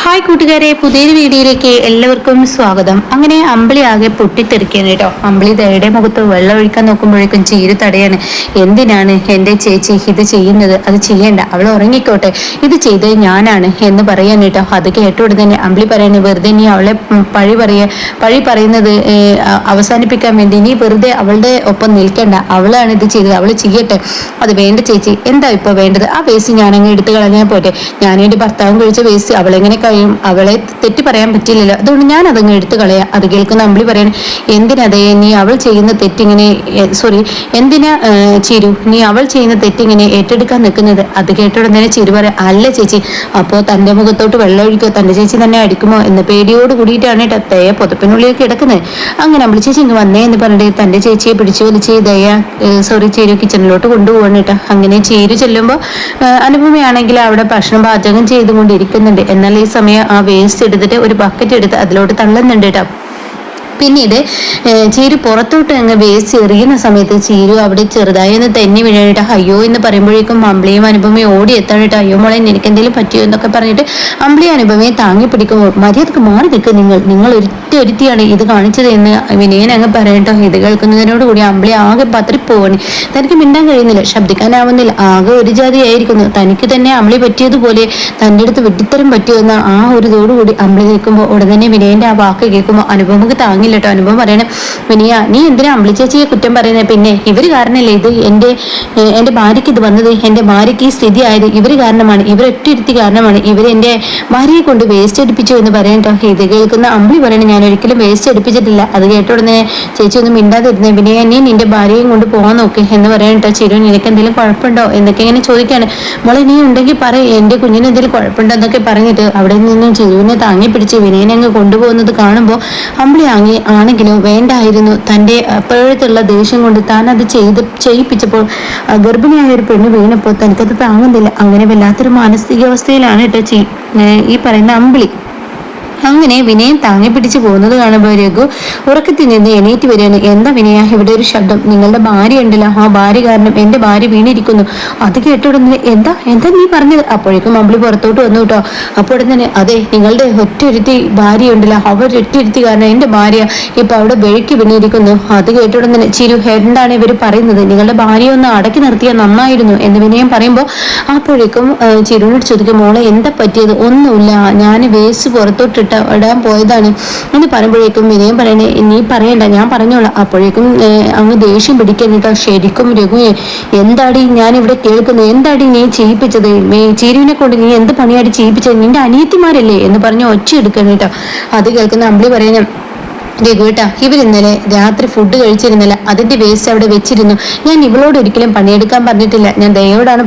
Hi കൂട്ടുകാരെ, പുതിയൊരു വീഡിയോയിലേക്ക് എല്ലാവർക്കും സ്വാഗതം. അങ്ങനെ അമ്പിളി ആകെ പൊട്ടിത്തെറിക്കുകയാണ് കേട്ടോ. അമ്പിളി ദയയുടെ മുഖത്ത് വെള്ളം ഒഴിക്കാൻ നോക്കുമ്പോഴേക്കും ചീരു തടയാണ്. എന്തിനാണ് എൻ്റെ ചേച്ചി ഇത് ചെയ്യുന്നത്? അത് ചെയ്യണ്ട, അവൾ ഉറങ്ങിക്കോട്ടെ, ഇത് ചെയ്തത് ഞാനാണ് എന്ന് പറയാൻ കേട്ടോ. അത് കേട്ടോടെ തന്നെ അമ്പിളി പറയാണ്, വെറുതെ നീ അവളെ പഴി പറയുന്നത് അവസാനിപ്പിക്കാൻ വേണ്ടി നീ വെറുതെ അവളുടെ ഒപ്പം നിൽക്കണ്ട. അവളാണ് ഇത് ചെയ്തത്, അവൾ ചെയ്യട്ടെ. അത് വേണ്ട ചേച്ചി, എന്താ ഇപ്പൊ വേണ്ടത്? ആ വേസ്റ്റ് ഞാനങ്ങ് എടുത്തു കളഞ്ഞാൽ പോട്ടെ. ഞാൻ എൻ്റെ ഭർത്താവും കഴിച്ച വേസ്റ്റ് അവളെങ്ങനെ കഴിയും? അവളെ തെറ്റി പറയാൻ പറ്റില്ലല്ലോ, അതുകൊണ്ട് ഞാൻ അതങ്ങ് എടുത്തു കളയാം. അത് കേൾക്കുന്ന അമ്പിളി പറയാൻ, എന്തിനതേ നീ അവൾ ചെയ്യുന്ന തെറ്റിങ്ങനെ എന്തിനാ ചിരു നീ അവൾ ചെയ്യുന്ന തെറ്റിങ്ങനെ ഏറ്റെടുക്കാൻ നിൽക്കുന്നത്? അത് കേട്ട ഉടനെ ചിരു പറയാം, അല്ല ചേച്ചി, അപ്പോൾ തൻ്റെ മുഖത്തോട്ട് വെള്ളം ഒഴിക്കോ, തൻ്റെ ചേച്ചി തന്നെ അടിക്കുമോ എന്ന പേടിയോട് കൂടിയിട്ടാണ് കേട്ടോ ദയ പുതപ്പിനുള്ളിലേക്ക് കിടക്കുന്നത്. അങ്ങനെ അമ്പിളി ചേച്ചി ഇങ്ങ് വന്നേ എന്ന് പറഞ്ഞിട്ട് തൻ്റെ ചേച്ചിയെ പിടിച്ചു വലിച്ച് ചിരു കിച്ചണിലോട്ട് കൊണ്ടുപോകണം കേട്ടോ. അങ്ങനെ ചിരു ചെല്ലുമ്പോൾ അനുപമയാണെങ്കിൽ അവിടെ ഭക്ഷണം പാചകം ചെയ്തുകൊണ്ടിരിക്കുന്നുണ്ട്. എന്നാൽ ഈ സമയം ആ വേസ്റ്റ് എടുത്തിട്ട് ഒരു ബക്കറ്റ് എടുത്ത് അതിലോട്ട് തള്ളുന്നുണ്ട് കേട്ടോ. പിന്നീട് ചീരു പുറത്തോട്ട് അങ്ങ് വേസ്റ്റ് എറിയുന്ന സമയത്ത് ചീരു അവിടെ ചെറുതായി ഒന്ന് തെന്നി വീഴാനിട്ട് അയ്യോ എന്ന് പറയുമ്പോഴേക്കും അമ്പിളിയും അനുപമയും ഓടി എത്താനിട്ട് അയ്യോ മോളെ എനിക്ക് എന്തെങ്കിലും പറ്റിയോ എന്നൊക്കെ പറഞ്ഞിട്ട് അമ്പിളി അനുപമയെ താങ്ങി പിടിക്കുമ്പോൾ മര്യാദക്ക് മാറി നിൽക്കുക, നിങ്ങൾ ഒരുത്തിയാണ് ഇത് കാണിച്ചത് എന്ന് വിനയൻ അങ്ങ് പറയട്ടോ. ഇത് കേൾക്കുന്നതിനോടുകൂടി അമ്പിളി ആകെ പതറിപ്പോവാണ്. തനിക്ക് മിണ്ടാൻ കഴിയുന്നില്ല, ശബ്ദിക്കാനാവുന്നില്ല, ആകെ ഒരു ജാതിയായിരിക്കുന്നു. തനിക്ക് തന്നെ അമ്പിളി പറ്റിയതുപോലെ തൻ്റെ അടുത്ത് വെട്ടിത്തരം പറ്റിയോ എന്ന ആ ഒരു ഇതോടുകൂടി അമ്പിളി നിൽക്കുമ്പോൾ ഉടനെ വിനയന്റെ ആ വാക്ക് കേൾക്കുമ്പോൾ അനുപമക്ക് താങ്ങി കേട്ടോ. അനുഭവം പറയണം, വിനിയ നീ എന്തിനാ അമ്പിളി ചേച്ചിയെ കുറ്റം പറയുന്നത്? പിന്നെ ഇവര് കാരണല്ലേ ഇത് എന്റെ ഭാര്യയ്ക്ക് ഇത് വന്നത്, എന്റെ ഭാര്യയ്ക്ക് ഈ സ്ഥിതി ആയത് ഇവര് കാരണമാണ്, ഇവരൊറ്റയിരുത്തി കാരണമാണ്, ഇവരെന്റെ ഭാര്യയെ കൊണ്ട് വേസ്റ്റ് അടുപ്പിച്ചു എന്ന് പറയട്ടോ. ഇത് കേൾക്കുന്ന അമ്പിളി പറയണം, ഞാൻ ഒരിക്കലും വേസ്റ്റ് അടുപ്പിച്ചിട്ടില്ല. അത് കേട്ട ഉടനെ ചേച്ചി ഒന്നും മിണ്ടാതിരുന്നേ, വിനയ നീ നിന്റെ ഭാര്യയും കൊണ്ട് പോകാൻ നോക്ക് എന്ന് പറയട്ടോ. ചിരു നിനക്ക് എന്തെങ്കിലും കുഴപ്പമുണ്ടോ എന്നൊക്കെ ഇങ്ങനെ ചോദിക്കാണ്. മോളെ നീ ഉണ്ടെങ്കിൽ പറ, എന്റെ കുഞ്ഞിന് എന്തെങ്കിലും കുഴപ്പമുണ്ടോ എന്നൊക്കെ പറഞ്ഞിട്ട് അവിടെ നിന്നും ചിരുവിനെ താങ്ങി പിടിച്ച് വിനയനെ അങ്ങ് കൊണ്ടുപോകുന്നത് കാണുമ്പോൾ അമ്പിളി ആണെങ്കിലും വേണ്ടായിരുന്നു. തൻ്റെ അപ്പോഴത്തുള്ള ദേഷ്യം കൊണ്ട് താൻ അത് ചെയ്യിപ്പിച്ചപ്പോൾ ഗർഭിണിയായ ഒരു പെണ്ണ് വീണപ്പോൾ തനിക്കത് താങ്ങുന്നില്ല. അങ്ങനെ വല്ലാത്തൊരു മാനസികാവസ്ഥയിലാണ് കേട്ടോ ഈ പറയുന്ന അമ്പിളി. അങ്ങനെ വിനയൻ താങ്ങി പിടിച്ചു പോകുന്നത് കാണുമ്പോൾ രഘു ഉറക്കത്തിൽ നിന്ന് എണീറ്റ് വരികയാണ്. എന്താ വിനയ ഇവിടെ ഒരു ശബ്ദം? നിങ്ങളുടെ ഭാര്യ ഉണ്ടല്ലോ, ആ ഭാര്യ കാരണം എൻ്റെ ഭാര്യ വീണിരിക്കുന്നു. അത് കേട്ടോടുന്നത് എന്താ നീ പറഞ്ഞത്? അപ്പോഴേക്കും അമ്പിളി പുറത്തോട്ട് വന്നു കേട്ടോ. അപ്പോൾ തന്നെ അതെ, നിങ്ങളുടെ ഒറ്റൊരുത്തി ഭാര്യ ഉണ്ടല്ലോ, അവരൊറ്റൊരുത്തി കാരണം എൻ്റെ ഭാര്യ ഇപ്പൊ അവിടെ വെഴുക്കി വീണിരിക്കുന്നു. അത് കേട്ടോടെ തന്നെ ചിരു എന്താണ് ഇവർ പറയുന്നത്? നിങ്ങളുടെ ഭാര്യ ഒന്ന് അടക്കി നിർത്തിയാൽ നന്നായിരുന്നു എന്ന് വിനയം പറയുമ്പോൾ അപ്പോഴേക്കും ചിരുവിനോട് ചോദിക്കും, മോളെ എന്താ പറ്റിയത്? ഒന്നുമില്ല, ഞാൻ വേസ്റ്റ് പുറത്തോട്ട് ഇടാൻ പോയതാണ് എന്ന് പറയുമ്പോഴേക്കും വിനയം പറയണേ, നീ പറയണ്ട, ഞാൻ പറഞ്ഞോളാം. അപ്പോഴേക്കും അങ്ങ് ദേഷ്യം പിടിക്കാനിട്ടോ. ശരിക്കും രഘു എന്താടി ഞാൻ ഇവിടെ കേൾക്കുന്നത്? എന്താടി നീ ചെയ്യിപ്പിച്ചത്? ചീരുവിനെ കൊണ്ട് നീ എന്ത് പണിയാടി ചെയ്യിപ്പിച്ചത്? നിന്റെ അനിയത്തിമാരല്ലേ എന്ന് പറഞ്ഞ് ഒച്ച എടുക്കാനിട്ടോ. അത് കേൾക്കുന്ന അമ്പിളി പറയുന്ന രഘുവേട്ടാ, ഇവരിന്നലെ രാത്രി ഫുഡ് കഴിച്ചിരുന്നില്ല, അതിന്റെ വേസ്റ്റ് അവിടെ വെച്ചിരുന്നു. ഞാൻ ഇവളോട് ഒരിക്കലും പണിയെടുക്കാൻ പറഞ്ഞിട്ടില്ല, ഞാൻ ദയോടാണ്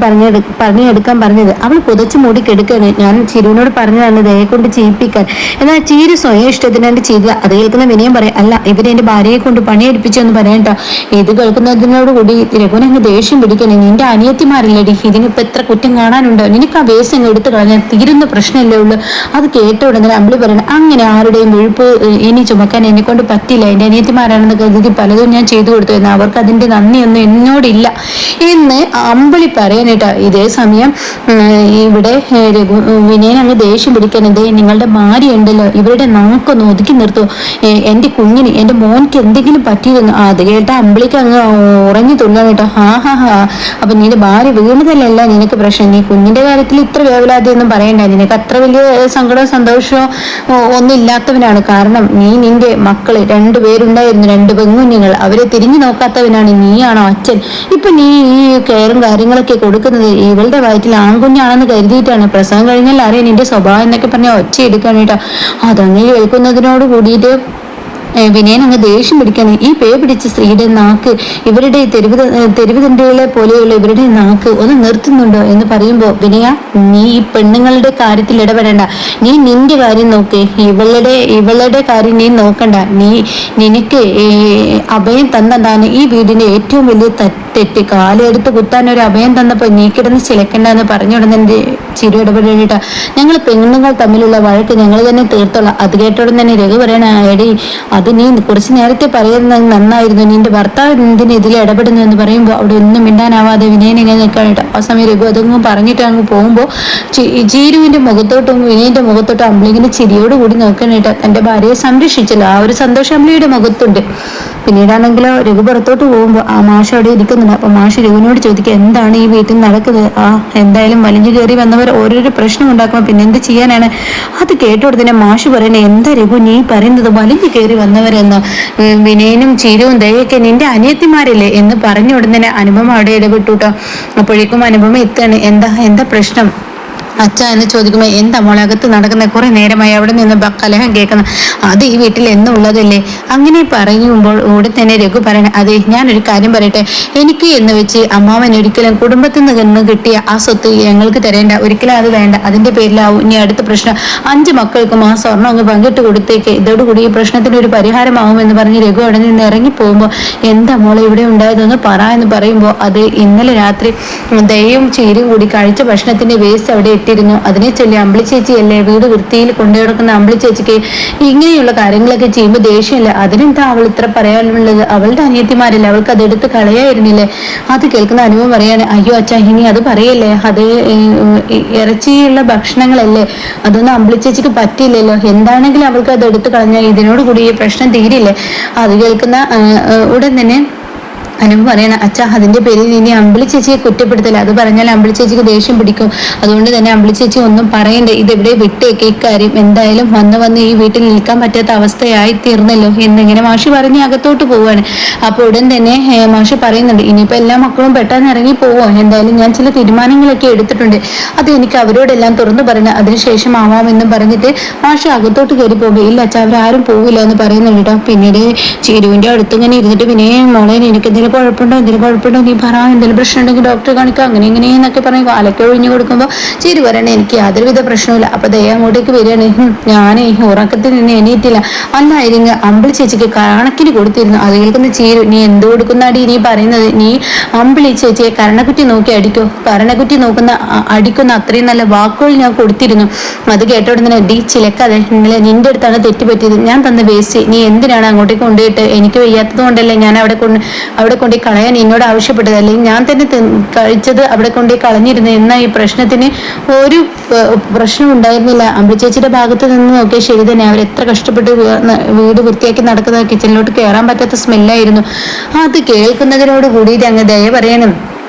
പണിയെടുക്കാൻ പറഞ്ഞത്. അവൾ പുതച്ചു മൂടി കെടുക്കാണ്. ഞാൻ ചിരുവിനോട് പറഞ്ഞതാണ് ദയെ കൊണ്ട് ചെയ്യിപ്പിക്കാൻ. എന്നാൽ ചീരു സ്വയം ഇഷ്ടത്തിനാണ്ട് ചെയ്തത്. അത് കേൾക്കുന്ന വിനയം പറയാം, അല്ല ഇവരെന്റെ ഭാര്യയെ കൊണ്ട് പണിയെടുപ്പിച്ചു എന്ന് പറയട്ടോ. ഇത് കേൾക്കുന്നതിനോട് കൂടി രഘുവിനെ അങ്ങ് ദേഷ്യം പിടിക്കണേ. നിന്റെ അനിയത്തിമാരില്ലടി, ഇതിനിപ്പോ എത്ര കുറ്റം കാണാനുണ്ടോ? നിനക്ക് ആ വേസ്റ്റ് അങ്ങ് എടുത്തു കളഞ്ഞാൽ തീരുന്ന പ്രശ്നമല്ലേ ഉള്ളൂ. അത് കേട്ട ഉടനെ അമ്പിളി പറയണം, അങ്ങനെ ആരുടെയും വിഴുപ്പ് ഇനി ചുമക്കാൻ കൊണ്ട് പറ്റില്ല. എൻ്റെ അനിയത്തിമാരാണെന്ന് കരുതി പലതും ഞാൻ ചെയ്തു കൊടുത്തു എന്ന് അവർക്ക് അതിന്റെ നന്ദിയൊന്നും എന്നോടില്ല എന്ന് അമ്പിളി പറയാനിട്ടാ. ഇതേ സമയം ഇവിടെ വിനയൻ അങ്ങ് ദേഷ്യം പിടിക്കുന്നത്, നിങ്ങളുടെ ഭാര്യ ഉണ്ടല്ലോ, ഇവരുടെ നാക്കൊന്ന് ഒതുക്കി നിർത്തൂ, എൻ്റെ കുഞ്ഞിന് എൻ്റെ മോൻക്ക് എന്തെങ്കിലും പറ്റിയിരുന്നു. അത് കേട്ട അമ്പിളിക്ക് അങ്ങ് ഉറങ്ങി തുള്ളാൻ കേട്ടോ. അപ്പൊ നിന്റെ ഭാര്യ വീണതല്ല നിനക്ക് പ്രശ്നം, നീ കുഞ്ഞിന്റെ കാര്യത്തിൽ ഇത്ര വേവലാതെയൊന്നും പറയണ്ട. നിനക്ക് അത്ര വലിയ സങ്കടവും സന്തോഷവും ഒന്നും ഇല്ലാത്തവനാണ്. കാരണം നീ നിന്റെ മക്കള് 2 പേരുണ്ടായിരുന്നു, 2 പെൺകുഞ്ഞുങ്ങൾ, അവരെ തിരിഞ്ഞു നോക്കാത്തവനാണ്. നീയാണോ അച്ഛൻ? ഇപ്പൊ നീ ഈ കെയറും കാര്യങ്ങളൊക്കെ കൊടുക്കുന്നത് ഇവളുടെ വയറ്റിൽ ആൺകുഞ്ഞാണെന്ന് കരുതിയിട്ടാണ്. പ്രസവം കഴിഞ്ഞാൽ അറിയാം നിന്റെ സ്വഭാവം എന്നൊക്കെ പറഞ്ഞ ഒച്ച എടുക്കാൻ കേട്ടോ. അതങ്ങനെ കേൾക്കുന്നതിനോട് കൂടിയിട്ട് വിനയൻ അങ്ങ് ദേഷ്യം പിടിക്കാണ്. ഈ പേ പിടിച്ച സ്ത്രീയുടെ നാക്ക്, ഇവരുടെ തെരുവ് തണ്ടികളെ പോലെയുള്ള ഇവരുടെ നാക്ക് ഒന്ന് നിർത്തുന്നുണ്ടോ എന്ന് പറയുമ്പോൾ, വിനയ നീ ഈ പെണ്ണുങ്ങളുടെ കാര്യത്തിൽ ഇടപെടണ്ട, നീ നിന്റെ കാര്യം നോക്ക്, ഇവളുടെ കാര്യം നീ നോക്കണ്ട. നിനക്ക് അഭയം തന്നതാണ് ഈ വീടിന്റെ ഏറ്റവും വലിയ തെറ്റ്. കാലെടുത്ത് കുത്താൻ ഒരു അഭയം തന്നപ്പോ നീ കിടന്ന് ചിലക്കണ്ടെന്ന് പറഞ്ഞ ഉടനെ ചിരു ഇടപെടേണ്ടിട്ടാ. ഞങ്ങൾ പെണ്ണുങ്ങൾ തമ്മിലുള്ള വഴക്ക് ഞങ്ങൾ തന്നെ തീർത്തോളാം. അത് കേട്ടോടെ തന്നെ രഘു പറയണ, എടി അത് നീ കുറച്ച് നേരത്തെ പറയുന്നത് നന്നായിരുന്നു, നിന്റെ ഭർത്താവ് എന്തിന് ഇതിൽ ഇടപെടുന്നു എന്ന് പറയുമ്പോൾ അവിടെ ഒന്നും മിണ്ടാനാവാതെ വിനയൻ ഇങ്ങനെ നിൽക്കാൻ കേട്ടോ. ആ സമയം രഘു അതൊന്നും പറഞ്ഞിട്ട് അങ്ങ് പോകുമ്പോൾ ചീരുവിന്റെ മുഖത്തോട്ടും വിനയന്റെ മുഖത്തോട്ടും അമ്പിളിങ്ങനെ ചിരിയോടുകൂടി നോക്കാനായിട്ട് തന്റെ ഭാര്യയെ സംരക്ഷിച്ചല്ലോ, ആ ഒരു സന്തോഷം അമ്പിളിയുടെ മുഖത്തുണ്ട്. പിന്നീടാണെങ്കിലോ രഘു പുറത്തോട്ട് പോകുമ്പോൾ ആ മാഷ് അവിടെ ഇരിക്കുന്നുണ്ട്. അപ്പൊ മാഷ് രഘുവിനോട് ചോദിക്കുക, എന്താണ് ഈ വീട്ടിൽ നടക്കുന്നത്? എന്തായാലും വലിഞ്ഞു കയറി വന്നവർ ഓരോരോ പ്രശ്നം ഉണ്ടാക്കുമ്പോൾ പിന്നെ എന്ത് ചെയ്യാനാണ്? അത് കേട്ടോടനെ മാഷ് പറയണേ, എന്താ രഘു നീ പറയുന്നത്, വലിഞ്ഞു കയറി വന്നവരെന്ന്? വിനയനും ചീരവും ദയൊക്കെ നിന്റെ അനിയത്തിമാരല്ലേ എന്ന് പറഞ്ഞ ഉടനെ അനുപമ അവിടെ ഇടപെട്ടുട്ടോ. അപ്പോഴേക്കും അനുപമ എത്താണ്, എന്താ പ്രശ്നം അച്ഛ എന്ന് ചോദിക്കുമ്പോൾ എന്താ മോളെ അകത്ത് നടക്കുന്ന, കുറെ നേരമായി അവിടെ നിന്ന് കലഹം കേൾക്കുന്ന, അത് ഈ വീട്ടിൽ എന്നുള്ളതല്ലേ? അങ്ങനെ പറയുമ്പോൾ ഇവിടെ തന്നെ രഘു പറയണേ, അതെ ഞാനൊരു കാര്യം പറയട്ടെ, എനിക്ക് എന്ന് വെച്ച് അമ്മാവൻ ഒരിക്കലും കുടുംബത്തിൽ നിന്ന് കിട്ടിയ ആ സ്വത്ത് ഞങ്ങൾക്ക് തരേണ്ട, ഒരിക്കലും അത് വേണ്ട. അതിന്റെ പേരിലാവും ഇനി അടുത്ത പ്രശ്നം. 5 മക്കൾക്കും ആ സ്വർണ്ണം അങ്ങ് പങ്കിട്ട് കൊടുത്തേക്ക്, ഇതോടുകൂടി ഈ പ്രശ്നത്തിന് ഒരു പരിഹാരമാവുമെന്ന് പറഞ്ഞ് രഘു അവിടെ നിന്ന് ഇറങ്ങി പോകുമ്പോൾ എന്താ മോളെ ഇവിടെ ഉണ്ടായതെന്ന് പറ എന്ന് പറയുമ്പോൾ അത് ഇന്നലെ രാത്രി ദയയും ചീരയും കൂടി കഴിച്ച ഭക്ഷണത്തിന്റെ വേസ്റ്റ് അവിടെ ഇട്ടിരുന്നു. അതിനെ ചൊല്ലി അമ്പിളി ചേച്ചിയല്ലേ വീട് വൃത്തിയിൽ കൊണ്ടുനടക്കുന്ന അമ്പിളി ചേച്ചിക്ക് ഇങ്ങനെയുള്ള കാര്യങ്ങളൊക്കെ ചെയ്യുമ്പോൾ ദേഷ്യമില്ല. അതിനെന്താ അവൾ ഇത്ര പറയാനുള്ളത്? അവളുടെ അനിയത്തിമാരല്ലേ, അവൾക്ക് അത് എടുത്ത് കളയായിരുന്നില്ലേ? അത് കേൾക്കുന്ന അനുഭവം പറയാണ്, അയ്യോ അച്ഛാ ഇനി അത് പറയല്ലേ, അത് ഇറച്ചിയുള്ള ഭക്ഷണങ്ങളല്ലേ, അതൊന്നും അമ്പിളി ചേച്ചിക്ക് പറ്റില്ലല്ലോ, എന്താണെങ്കിലും അവൾക്ക് അത് എടുത്ത് കളഞ്ഞാൽ ഇതിനോട് കൂടി ഈ പ്രശ്നം തീരില്ലേ? അത് കേൾക്കുന്ന ഉടൻ തന്നെ അനുപ പറയണ, അച്ഛാ അതിന്റെ പേരിൽ ഇനി അമ്പിളി ചേച്ചിയെ കുറ്റപ്പെടുത്തില്ല, അത് പറഞ്ഞാൽ അമ്പിളി ചേച്ചിക്ക് ദേഷ്യം പിടിക്കും, അതുകൊണ്ട് തന്നെ അമ്പിളി ചേച്ചി ഒന്നും പറയണ്ടേ, ഇതെവിടെ വിട്ടേക്ക് ഇക്കാര്യം, എന്തായാലും വന്ന് ഈ വീട്ടിൽ നിൽക്കാൻ പറ്റാത്ത അവസ്ഥയായി തീർന്നല്ലോ എന്നിങ്ങനെ മാഷി പറഞ്ഞ് അകത്തോട്ട് പോവാണ്. അപ്പോൾ ഉടൻ തന്നെ മാഷി പറയുന്നുണ്ട്, ഇനിയിപ്പോ എല്ലാ മക്കളും പെട്ടെന്ന് ഇറങ്ങി പോവോ, എന്തായാലും ഞാൻ ചില തീരുമാനങ്ങളൊക്കെ എടുത്തിട്ടുണ്ട്, അത് എനിക്ക് അവരോടെല്ലാം തുറന്നു പറയണം, അതിനുശേഷം ആവാമെന്നും പറഞ്ഞിട്ട് മാഷി അകത്തോട്ട് കയറി പോകും. ഇല്ല അച്ഛാ അവരാരും പോവില്ല എന്ന് പറയുന്നുണ്ട് കേട്ടോ. പിന്നീട് ചീരുവിന്റെ അടുത്ത് ഇങ്ങനെ ഇരുന്നിട്ട് പിന്നെ മോളെ എനിക്ക് എന്തെങ്കിലും കുഴപ്പമുണ്ടോ നീ പറ, എന്തെങ്കിലും പ്രശ്നം ഉണ്ടെങ്കിൽ ഡോക്ടറെ കാണിക്കുക, അങ്ങനെ ഇങ്ങനെയെന്നൊക്കെ പറയും. കാലൊക്കെ ഒഴിഞ്ഞു കൊടുക്കുമ്പോൾ ചിരി പറയണേ, എനിക്ക് യാതൊരുവിധ പ്രശ്നമില്ല. അപ്പൊ ദയ അങ്ങോട്ടേക്ക് വരികയാണ്, ഞാനേ ഉറക്കത്തിൽ നിന്ന് എണീറ്റില്ല, അല്ലായിരുന്നു അമ്പിളി ചേച്ചിക്ക് കണക്കിന് കൊടുത്തിരുന്നു. അത് കേൾക്കുന്ന ചീരു, നീ എന്ത് കൊടുക്കുന്നാടി നീ പറയുന്നത്? നീ അമ്പിളി ചേച്ചിയെ കരണക്കുറ്റി നോക്കി അടിക്കോ? കരണക്കുറ്റി അടിക്കുന്ന അത്രയും നല്ല വാക്കുകൾ ഞാൻ കൊടുത്തിരുന്നു. അത് കേട്ട ഉടനെ ഡി ചിലക്കാതെ, ഇന്നലെ നിന്റെ അടുത്താണ് തെറ്റുപറ്റിയത്, ഞാൻ തന്ന വേസ്റ്റ് നീ എന്തിനാണ് അങ്ങോട്ടേക്ക് കൊണ്ടുപോയിട്ട്? എനിക്ക് വയ്യാത്തത് കൊണ്ടല്ലേ ഞാൻ അവിടെ കൊണ്ടേ കളയാൻ എന്നോട് ആവശ്യപ്പെട്ടത്, അല്ലെങ്കിൽ ഞാൻ തന്നെ കഴിച്ചത് അവിടെ കൊണ്ടേ കളഞ്ഞിരുന്നു. എന്നാൽ ഈ പ്രശ്നത്തിന് ഒരു പ്രശ്നം ഉണ്ടായിരുന്നില്ല. അമ്പിളി ചേച്ചിയുടെ ഭാഗത്ത് നിന്ന് നോക്കിയാൽ ശരി തന്നെ, അവരെത്ര കഷ്ടപ്പെട്ട് വീട് വൃത്തിയാക്കി നടക്കുന്ന കിച്ചണിലോട്ട് കയറാൻ പറ്റാത്ത സ്മെല്ലായിരുന്നു. അത് കേൾക്കുന്നതിനോട് കൂടിയിട്ട് അങ്ങ് ദയ പറയണം,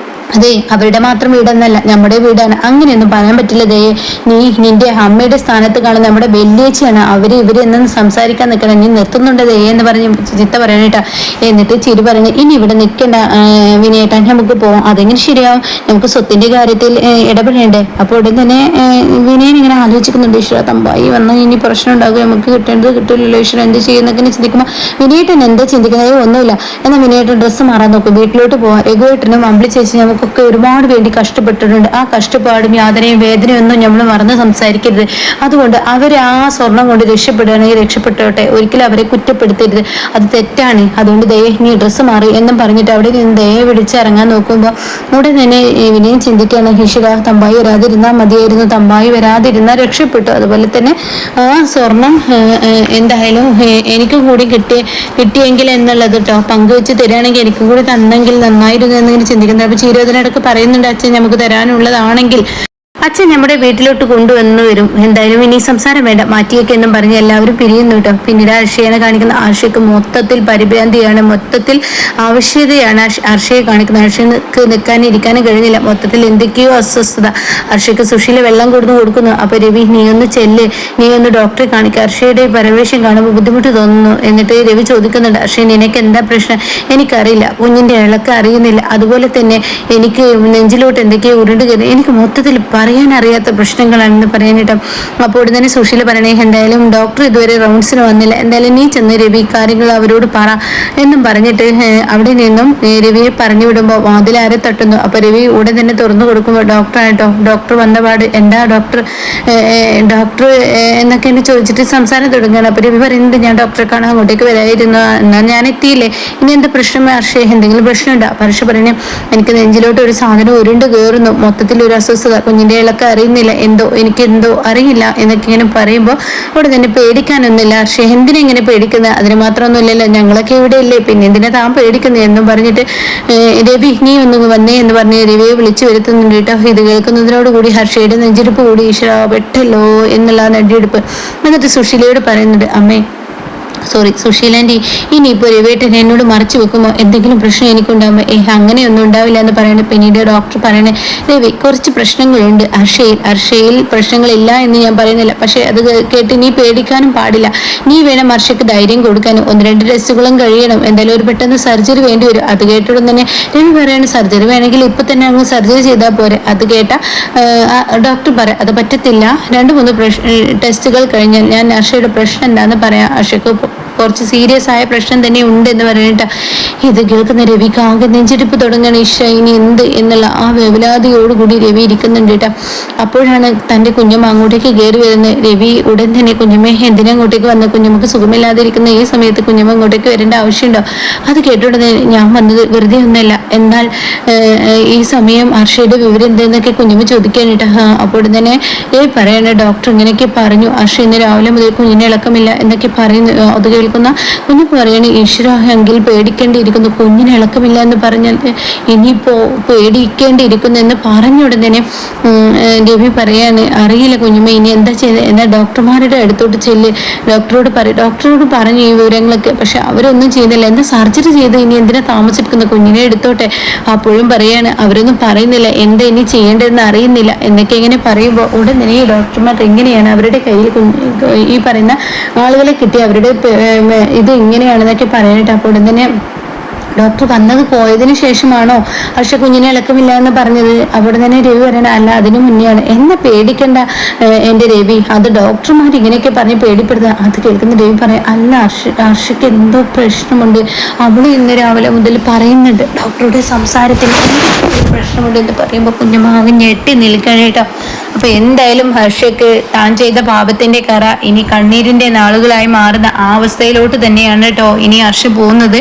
അതെ അവരുടെ മാത്രം വീടെന്നല്ല നമ്മുടെ വീടാണ്, അങ്ങനെയൊന്നും പറയാൻ പറ്റില്ല ദയെ, നീ നിന്റെ അമ്മയുടെ സ്ഥാനത്ത് കാണുന്ന നമ്മുടെ വെല്ലിയേച്ചിയാണ്, ഇവര് എന്നൊന്ന് സംസാരിക്കാൻ നിൽക്കണം, നീ നിർത്തുന്നുണ്ട് ദയെ എന്ന് പറഞ്ഞ് ചിത്ത പറയണേട്ടാ. എന്നിട്ട് ചിരി പറഞ്ഞു, ഇനി ഇവിടെ നിൽക്കണ്ട വിനയേട്ടാ, നമുക്ക് പോവാം. അതെങ്ങനെ ശരിയാവും, നമുക്ക് സ്വത്തിന്റെ കാര്യത്തിൽ ഇടപെടേണ്ടേ? അപ്പോൾ ഉടൻ തന്നെ വിനയൻ ഇങ്ങനെ ആലോചിക്കുന്നുണ്ട്, ഈശ്വര തമ്പായി വന്നാൽ ഇനി പ്രശ്നം ഉണ്ടാകും, നമുക്ക് കിട്ടേണ്ടത് കിട്ടില്ലല്ലോ ഈശ്വര, എന്ത് ചെയ്യുന്നൊക്കെ ചിന്തിക്കുമ്പോൾ വിനയേട്ടൻ എന്താ ചിന്തിക്കുന്നത്? ഒന്നുമില്ല, എന്നാൽ വിനയേട്ടൻ ഡ്രസ്സ് മാറാൻ നോക്കും, വീട്ടിലോട്ട് പോവാം. രഘുവേട്ടനും അമ്പിളി ചേച്ചി നമുക്കൊക്കെ ഒരുപാട് വേണ്ടി കഷ്ടപ്പെട്ടിട്ടുണ്ട്, ആ കഷ്ടപ്പാടും യാതനയും വേദനയും ഒന്നും നമ്മൾ മറന്ന് സംസാരിക്കരുത്. അതുകൊണ്ട് അവർ ആ സ്വർണം കൊണ്ട് രക്ഷപ്പെടുകയാണെങ്കിൽ രക്ഷപ്പെട്ടോട്ടെ, ഒരിക്കലും അവരെ കുറ്റപ്പെടുത്തരുത്, അത് തെറ്റാണ്. അതുകൊണ്ട് ദയ നീ ഡ്രസ്സ് മാറി എന്നും പറഞ്ഞിട്ട് അവിടെ നിന്ന് ദയെ വിളിച്ചിറങ്ങാൻ നോക്കുമ്പോൾ ഉടൻ തന്നെ വിനയം ചിന്തിക്കുകയാണ്, ഈശ്വര തമ്പായി വരാതിരുന്നാൽ മതിയായിരുന്നു, തമ്പായി വരാതിരുന്നാൽ രക്ഷപ്പെട്ടു. അതുപോലെ തന്നെ ആ സ്വർണം എന്തായാലും എനിക്കും കൂടി കിട്ടിയെങ്കിൽ എന്നുള്ളത് കേട്ടോ, പങ്കുവെച്ച് തരികയാണെങ്കിൽ എനിക്കും കൂടി തന്നെങ്കിൽ നന്നായിരുന്നു എന്നിങ്ങനെ ചിന്തിക്കുന്നത്. അപ്പൊ ചീരോധനടക്ക് പറയുന്നുണ്ട്, അച്ഛൻ നമുക്ക് തരാനുള്ളതാണെങ്കിൽ അച്ഛൻ നമ്മുടെ വീട്ടിലോട്ട് കൊണ്ടുവന്നു വരും, എന്തായാലും ഇനി സംസാരം വേണ്ട, മാറ്റിയേക്ക് എന്നും പറഞ്ഞ് എല്ലാവരും പിരിയുന്നു കേട്ടോ. പിന്നീട് അർഷയെ കാണിക്കുന്ന ആർഷയ്ക്ക് മൊത്തത്തിൽ പരിഭ്രാന്തിയാണ്, മൊത്തത്തിൽ ആവശ്യതയാണ് അർഷയെ കാണിക്കുന്നത്. അർഷയ്ക്ക് നിൽക്കാനും ഇരിക്കാനും കഴിഞ്ഞില്ല, മൊത്തത്തിൽ എന്തൊക്കെയോ അസ്വസ്ഥത. അർഷയ്ക്ക് സുശീല വെള്ളം കൊടുക്കുന്നു. അപ്പൊ രവി നീ ഒന്ന് ചെല്ല്, നീ ഒന്ന് ഡോക്ടറെ കാണിക്കുക, അർഷയുടെ പരവേശം കാണുമ്പോൾ ബുദ്ധിമുട്ട് തോന്നുന്നു. എന്നിട്ട് രവി ചോദിക്കുന്നുണ്ട്, അർഷ നിനക്ക് എന്താ പ്രശ്നം? എനിക്കറിയില്ല, കുഞ്ഞിന്റെ ഇളക്ക് അറിയുന്നില്ല, അതുപോലെ തന്നെ എനിക്ക് നെഞ്ചിലോട്ട് എന്തൊക്കെയോ ഉരുണ്ട് കയറി, എനിക്ക് മൊത്തത്തിൽ പറയാനറിയാത്ത പ്രശ്നങ്ങളാണെന്ന് പറയാനിട്ട്. അപ്പോൾ ഉടൻ തന്നെ സുശീല പറയണേ, എന്തായാലും ഡോക്ടർ ഇതുവരെ റൗണ്ട്സിന് വന്നില്ല, എന്തായാലും നീ ചെന്ന് രവി കാര്യങ്ങൾ അവരോട് പറ എന്നും പറഞ്ഞിട്ട് അവിടെ നിന്നും രവിയെ പറഞ്ഞു വിടുമ്പോൾ വാതിലാരെ തട്ടുന്നു. അപ്പൊ രവി ഉടൻ തന്നെ തുറന്നു കൊടുക്കുമ്പോൾ ഡോക്ടറായിട്ടോ, ഡോക്ടർ വന്ന പാട് എന്താ ഡോക്ടർ എന്നൊക്കെ എന്നെ ചോദിച്ചിട്ട് സംസാരം തുടങ്ങുകയാണ്. അപ്പൊ രവി പറയുന്നുണ്ട്, ഞാൻ ഡോക്ടറെ കാണാൻ അങ്ങോട്ടേക്ക് വരായിരുന്നു, എന്നാൽ ഞാൻ എത്തിയില്ലേ, ഇനി എന്താ പ്രശ്നം ഹർഷേ, എന്തെങ്കിലും പ്രശ്നമുണ്ടോ? ഹർഷ പറഞ്ഞു, എനിക്ക് നെഞ്ചിലോട്ട് ഒരു സാധനം ഉരുണ്ട് കയറുന്നു, മൊത്തത്തിൽ ഒരു അസ്വസ്ഥത, കുഞ്ഞിന്റെ അയാളൊക്കെ അറിയുന്നില്ല, എനിക്ക് എന്തോ അറിയില്ല എന്നൊക്കെ ഇങ്ങനെ പറയുമ്പോൾ അവിടെ തന്നെ പേടിക്കാനൊന്നുമില്ല ഹർഷ, എന്തിനാ ഇങ്ങനെ പേടിക്കുന്നത്, അതിന് മാത്രമൊന്നുമില്ലല്ലോ, ഞങ്ങളൊക്കെ ഇവിടെയല്ലേ, പിന്നെ എന്തിനാ താൻ പേടിക്കുന്നത് എന്നും പറഞ്ഞിട്ട് രവി നീ ഒന്ന് വന്നേ എന്ന് പറഞ്ഞ് രവിയെ വിളിച്ചു വരുത്തുന്നുണ്ട് കേട്ടോ. ഇത് കേൾക്കുന്നതിനോടുകൂടി ഹർഷയുടെ നെഞ്ചിടിപ്പ് കൂടി, ഈശ്വര പെട്ടല്ലോ എന്നുള്ള നെഞ്ചിടിപ്പ്. എന്നിട്ട് സുശീലയോട് പറയുന്നുണ്ട്, അമ്മേ സുശീലാൻറ്റി, ഇനിയിപ്പോൾ രവേട്ടൻ എന്നോട് മറച്ചു വെക്കുമോ, എന്തെങ്കിലും പ്രശ്നം എനിക്കുണ്ടാകുമ്പോൾ അങ്ങനെയൊന്നും ഉണ്ടാവില്ല എന്ന് പറയുന്നത്. പിന്നീട് ഡോക്ടർ പറയണേ, രവി കുറച്ച് പ്രശ്നങ്ങളുണ്ട് ഹർഷയിൽ പ്രശ്നങ്ങളില്ല എന്ന് ഞാൻ പറയുന്നില്ല, പക്ഷേ അത് കേട്ട് നീ പേടിക്കാനും പാടില്ല, നീ വേണം ഹർഷയ്ക്ക് ധൈര്യം കൊടുക്കാനും, 1-2 ടെസ്റ്റുകളും കഴിയണം, എന്തായാലും ഒരു പെട്ടെന്ന് സർജറി വേണ്ടി വരും. അത് കേട്ടോടും തന്നെ രവി പറയാണ്, സർജറി വേണമെങ്കിൽ ഇപ്പൊ തന്നെ അങ്ങ് സർജറി ചെയ്താൽ പോരെ. അത് കേട്ട ഡോക്ടർ പറയാം, അത് പറ്റത്തില്ല, 2-3 ടെസ്റ്റുകൾ കഴിഞ്ഞാൽ ഞാൻ ഹർഷയുടെ പ്രശ്നം എന്താണെന്ന് പറയാം, ഹർഷയ്ക്ക് കുറച്ച് സീരിയസ് ആയ പ്രശ്നം തന്നെ ഉണ്ട് എന്ന് പറഞ്ഞിട്ട് ഇത് കേൾക്കുന്ന രവിക്ക് ആകെ നെഞ്ചിടിപ്പ് തുടങ്ങുകയാണ്. ഇനി എന്ത് എന്നുള്ള ആ വേവലാതിയോടുകൂടി രവി ഇരിക്കുന്നുണ്ട് കേട്ടോ. അപ്പോഴാണ് തൻ്റെ കുഞ്ഞമ്മ അങ്ങോട്ടേക്ക് കയറി വരുന്നത്. രവി ഉടൻ തന്നെ, കുഞ്ഞമ്മ എന്തിനാ അങ്ങോട്ടേക്ക് വന്ന്, കുഞ്ഞമ്മക്ക് സുഖമില്ലാതിരിക്കുന്ന ഈ സമയത്ത് കുഞ്ഞമ്മ അങ്ങോട്ടേക്ക് വരേണ്ട ആവശ്യമുണ്ടോ, അത് കേട്ടുടനെ ഞാൻ വന്നത് വെറുതെ ഒന്നല്ല, എന്നാൽ ഈ സമയം ഹർഷയുടെ വിവരം എന്തെന്നൊക്കെ കുഞ്ഞമ്മ ചോദിക്കാൻ കേട്ടോ. അപ്പോൾ തന്നെ പറയണ ഡോക്ടർ ഇങ്ങനെയൊക്കെ പറഞ്ഞു, ഹർഷ ഇന്ന് രാവിലെ മുതൽ കുഞ്ഞിനെ ഇളക്കമില്ല എന്നൊക്കെ പറയുന്നു. അത് കേൾക്കുന്ന കുഞ്ഞു പറയാണ്, ഈശ്വര എങ്കിൽ പേടിക്കേണ്ടിയിരിക്കുന്നു, കുഞ്ഞിന് ഇളക്കമില്ല എന്ന് പറഞ്ഞാൽ ഇനിയിപ്പോ പേടിക്കേണ്ടിയിരിക്കുന്നു എന്ന് പറഞ്ഞ ഉടനെ രവി പറയാണ്, അറിയില്ല കുഞ്ഞുമ്മ ഇനി എന്താ ചെയ്തത്, എന്നാൽ ഡോക്ടർമാരുടെ അടുത്തോട്ട് ചെല്ല്, ഡോക്ടറോട് പറഞ്ഞു ഈ വിവരങ്ങളൊക്കെ, പക്ഷെ അവരൊന്നും ചെയ്യുന്നില്ല, എന്താ സർജറി ചെയ്ത് ഇനി എന്തിനാ താമസിക്കുന്നത്, കുഞ്ഞിനെ എടുത്തോട്ടെ. അപ്പോഴും പറയാണ്, അവരൊന്നും പറയുന്നില്ല, എന്താ ഇനി ചെയ്യേണ്ടതെന്ന് അറിയുന്നില്ല എന്നൊക്കെ ഇങ്ങനെ പറയുമ്പോൾ ഉടൻ തന്നെ ഈ ഡോക്ടർമാർ എങ്ങനെയാണ് അവരുടെ കയ്യിൽ ഈ പറയുന്ന ആളുകളെ കിട്ടി അവരുടെ ഇത് ഇങ്ങനെയാണെന്നൊക്കെ പറയാനായിട്ട്. അപ്പോൾ ഉടൻ തന്നെ ഡോക്ടർ വന്നത് പോയതിന് ശേഷമാണോ ഹർഷ കുഞ്ഞിനെ ഇളക്കമില്ല എന്ന് പറഞ്ഞത്? അവിടെ തന്നെ രവി പറയണ, അല്ല അതിനു മുന്നെയാണ്. എന്നെ പേടിക്കണ്ട എൻ്റെ രവി, അത് ഡോക്ടർമാർ ഇങ്ങനെയൊക്കെ പറഞ്ഞ് പേടിപ്പെടുത്തുക. അത് കേൾക്കുന്ന രവി പറയാം, അല്ല ഹർഷയ്ക്ക് എന്തോ പ്രശ്നമുണ്ട്, അവൾ ഇന്ന് രാവിലെ മുതൽ പറയുന്നുണ്ട് ഡോക്ടറുടെ സംസാരത്തിൽ പ്രശ്നമുണ്ട് എന്ന് പറയുമ്പോൾ കുഞ്ഞമാകെ ഞെട്ടി നിൽക്കണേട്ടോ. അപ്പൊ എന്തായാലും ഹർഷയ്ക്ക് താൻ ചെയ്ത പാപത്തിന്റെ കറ ഇനി കണ്ണീരിന്റെ നാളുകളായി മാറുന്ന ആ അവസ്ഥയിലോട്ട് തന്നെയാണ് കേട്ടോ ഇനി ഹർഷ പോകുന്നത്.